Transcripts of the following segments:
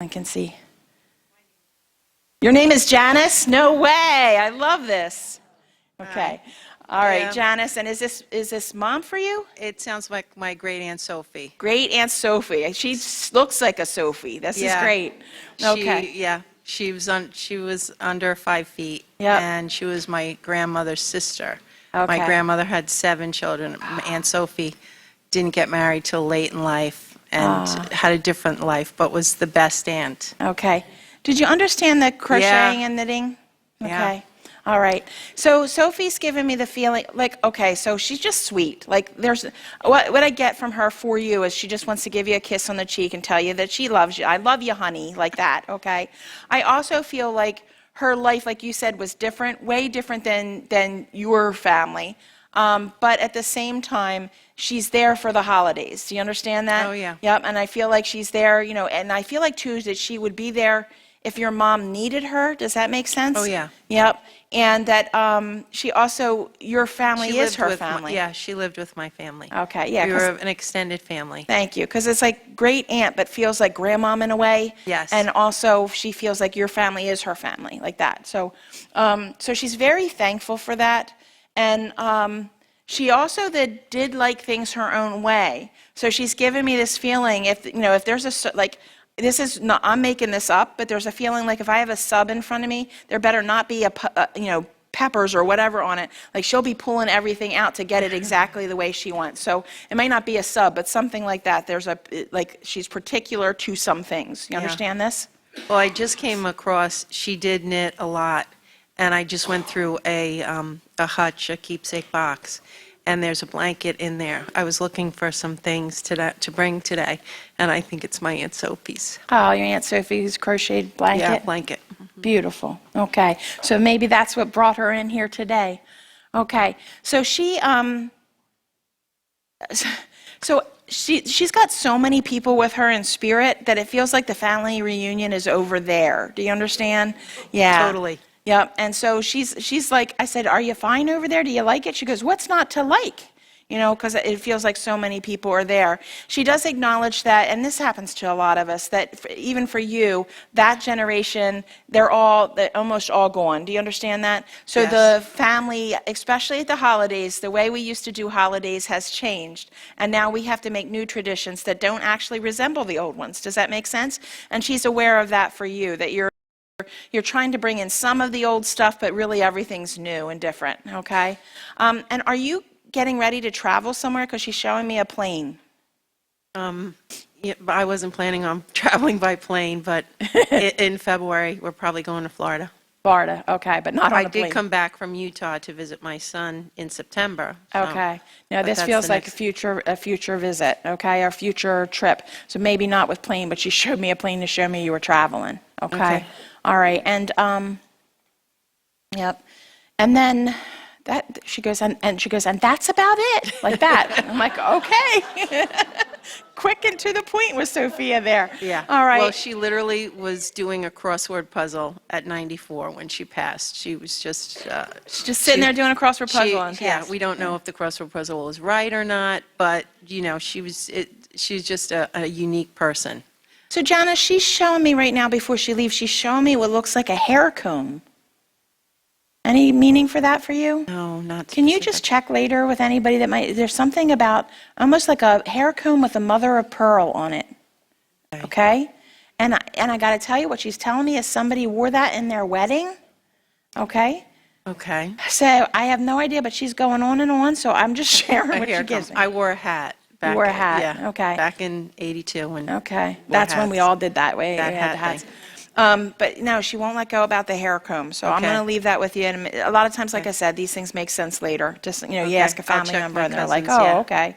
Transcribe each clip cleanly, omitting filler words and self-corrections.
I can see. Your name is Janice? No way. I love this. Okay. All right, Yeah. Janice, and is this mom for you? It sounds like my great aunt Sophie. Great Aunt Sophie. She looks like a Sophie. This is great. Okay. She was under 5 feet. Yep. And she was my grandmother's sister. Okay. My grandmother had 7 children. Aunt Sophie didn't get married till late in life and had a different life, but was the best aunt. Okay. Did you understand the crocheting and knitting? Okay. Yeah. All right. So Sophie's given me the feeling, like, okay, so she's just sweet. Like, what I get from her for you is she just wants to give you a kiss on the cheek and tell you that she loves you. I love you, honey, like that, okay? I also feel like her life, like you said, was different, way different than your family. But at the same time, she's there for the holidays. Do you understand that? Oh, yeah. Yep, and I feel like she's there, and I feel like, too, that she would be there if your mom needed her. Does that make sense? Oh, yeah. Yep. And that she also, your family is her family. She lived with my family. Okay, yeah. We were an extended family. Thank you. Because it's like great aunt, but feels like grandmom in a way. Yes. And also she feels like your family is her family, like that. So, so she's very thankful for that. And she also did like things her own way. So she's given me this feeling, if there's this is not, I'm making this up, but there's a feeling like if I have a sub in front of me, there better not be peppers or whatever on it. Like she'll be pulling everything out to get it exactly the way she wants. So it might not be a sub, but something like that. She's particular to some things. You understand this? Well, I just came across, she did knit a lot, and I just went through a hutch, a keepsake box, and there's a blanket in there. I was looking for some things to bring today, and I think it's my Aunt Sophie's. Oh, your Aunt Sophie's crocheted blanket? Yeah, blanket. Beautiful. Okay. So maybe that's what brought her in here today. Okay. So she's got so many people with her in spirit that it feels like the family reunion is over there. Do you understand? Yeah. Totally. Yep. And so she's like, I said, are you fine over there? Do you like it? She goes, what's not to like? Because it feels like so many people are there. She does acknowledge that, and this happens to a lot of us, that even for you, that generation, they're almost all gone. Do you understand that? So Yes. The family, especially at the holidays, the way we used to do holidays has changed. And now we have to make new traditions that don't actually resemble the old ones. Does that make sense? And she's aware of that for you, that you're trying to bring in some of the old stuff, but really everything's new and different, okay? And are you getting ready to travel somewhere? Because she's showing me a plane. Yeah, but I wasn't planning on traveling by plane, but in February, we're probably going to Florida. Florida, okay, but not on I a plane. did come back from Utah to visit my son in September. So, Okay. Now, but this that's feels the like next- a future visit, okay, or future trip. So maybe not with plane, but she showed me a plane to show me you were traveling, okay? Okay. All right, and, yep. And then she goes, and that's about it, like that. I'm like, okay. Quick and to the point with Sophia there. Yeah. All right. Well, she literally was doing a crossword puzzle at 94 when she passed. She was just... She's just sitting there doing a crossword puzzle and Yeah, passed. we don't know if the crossword puzzle was right or not, but, she's just a unique person. So, Janice, she's showing me right now before she leaves, she's showing me what looks like a hair comb. Any meaning for that for you? No, not Can you specific. just check later with anybody that might, there's something about almost like a hair comb with a mother of pearl on it. Okay? And I got to tell you, what she's telling me is somebody wore that in their wedding. Okay? Okay. So I have no idea, but she's going on and on, so I'm just sharing what she Here gives comes. me. I wore a hat. Back, You wore a hat, Yeah. okay. Back in 82 when... Okay, wore that's when we hats. all did that way. That we had the hat hats. But no, she won't let go about the hair comb, so I'm Okay. going to leave that with you. And a lot of times, like I said, these things make sense later. Just, you Okay. ask a I'll family check member my and they're like, cousins, yeah. oh, okay.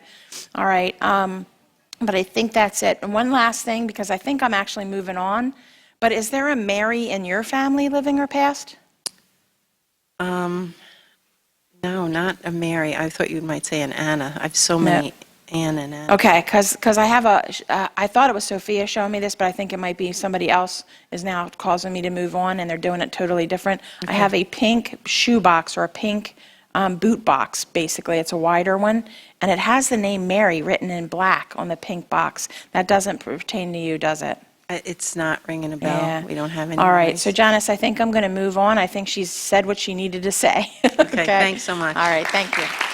All right. But I think that's it. And one last thing, because I think I'm actually moving on, but is there a Mary in your family living or passed? No, not a Mary. I thought you might say an Anna. I have so many Ann and Anna. Okay, because I have I thought it was Sophia showing me this, but I think it might be somebody else is now causing me to move on, and they're doing it totally different. I have a pink shoe box or a pink boot box, basically. It's a wider one, and it has the name Mary written in black on the pink box. That doesn't pertain to you, does it? It's not ringing a bell. Yeah. We don't have any. All right, rice. so Janice, I think I'm going to move on. I think she's said what she needed to say. Okay, thanks so much. All right, thank you.